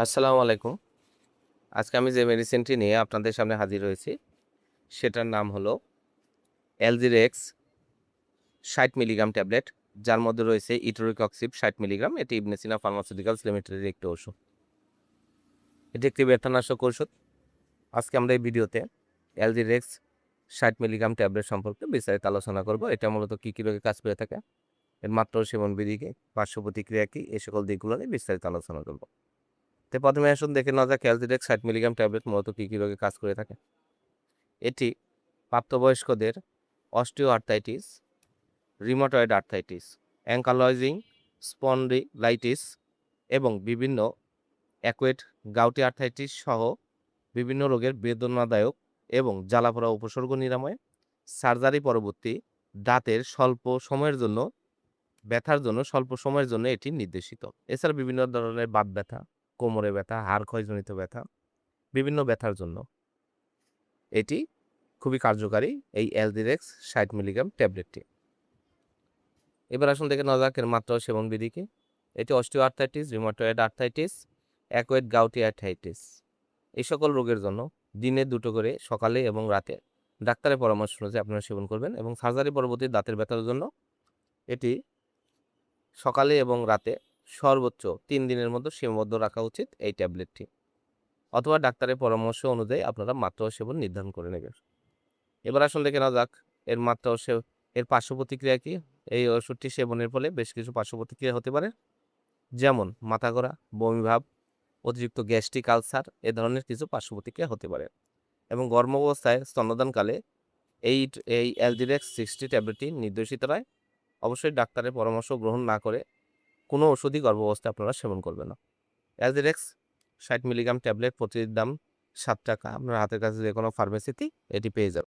আসসালামু আলাইকুম। আজকে আমি যে মেডিসিনটি নিয়ে আপনাদের সামনে হাজির হয়েছি, সেটার নাম হলো অ্যালজিরেক্স ৬০ মিলিগ্রাম ট্যাবলেট, যার মধ্যে রয়েছে ইটোরিকক্সিব ৬০ মিলিগ্রাম। এটি ইবনে সিনা ফার্মাসিউটিক্যালস লিমিটেডের একটি ওষুধ। এটি একটি ব্যথানাশক ঔষধ। আজকে আমরা এই ভিডিওতে অ্যালজিরেক্স ৬০ মিলিগ্রাম ট্যাবলেট সম্পর্কে বিস্তারিত আলোচনা করব। এটা মূলত কী রোগে কাজ করে থাকে, এর মাত্রা ও সেবন বিধি কি, পার্শ্ব প্রতিক্রিয়া কি, এই সকল দিকগুলো নিয়ে বিস্তারিত আলোচনা করব। তো প্রথমে আসুন দেখে নেওয়া যাক অ্যালজিরেক্স ৬০ মিলিগ্রাম ট্যাবলেট মূলত কী রোগে কাজ করে থাকে। এটি প্রাপ্তবয়স্কদের osteo arthritis, rheumatoid arthritis, ankylosing spondylitis এবং বিভিন্ন অ্যাকুয়েট গাউটি আর্থ্রাইটিস সহ বিভিন্ন রোগের বেদনাদায়ক এবং জ্বালাপোড়া উপসর্গ নিরাময়, সার্জারি পরবর্তী দাঁতের ব্যথার জন্য স্বল্প সময়ের জন্য এটি নির্দেশিত। এছাড়া বিভিন্ন ধরনের বাত ব্যথা, কোমরে ব্যথা, হাড় ক্ষয়জনিত ব্যথা, বিভিন্ন ব্যথার জন্য এটি খুবই কার্যকারী, এই অ্যালজিরেক্স ৬০ মিলিগ্রাম ট্যাবলেটটি। এবার আসুন দেখে নেওয়া যাক এর মাত্রা ও সেবন বিধি কি। এটি osteo arthritis, rheumatoid arthritis, acute gouty arthritis এই সকল রোগের জন্য দিনে ২ টো করে সকালে এবং রাতে ডাক্তারের পরামর্শ অনুযায়ী আপনারা সেবন করবেন, এবং সার্জারি পরবর্তী দাঁতের ব্যথার জন্য এটি সকালে এবং রাতে সর্বোচ্চ ৩ দিনের মধ্যে সীমাবদ্ধ রাখা উচিত এই ট্যাবলেটটি, অথবা ডাক্তারের পরামর্শ অনুযায়ী আপনারা মাত্রা ও সেবন নির্ধারণ করে নেবেন। এবার আসুন দেখে নেওয়া যাক এর মাত্রা ও এর পার্শ্ব প্রতিক্রিয়া কি। এই ওষুধটি সেবনের ফলে বেশ কিছু পার্শ্ব প্রতিক্রিয়া হতে পারে, যেমন মাথা ঘোরা, বমিভাব, অতিরিক্ত গ্যাস্ট্রিক আলসার, এ ধরনের কিছু পার্শ্ব প্রতিক্রিয়া হতে পারে। এবং গর্ভাবস্থায় স্তন্যদানকালে এই এই অ্যালজিরেক্স 60 ট্যাবলেটটি নির্দেশিত নয়। অবশ্যই ডাক্তারের পরামর্শ গ্রহণ না করে কোনো ওষুধই গর্ভাবস্থায় আপনারা সেবন করবেন না। অ্যালজিরেক্স ৬০ মিলিগ্রাম ট্যাবলেট প্রতিটির দাম ৳৭। আপনার হাতের কাছে যে কোনো ফার্মেসিতেই এটি পেয়ে যাবেন।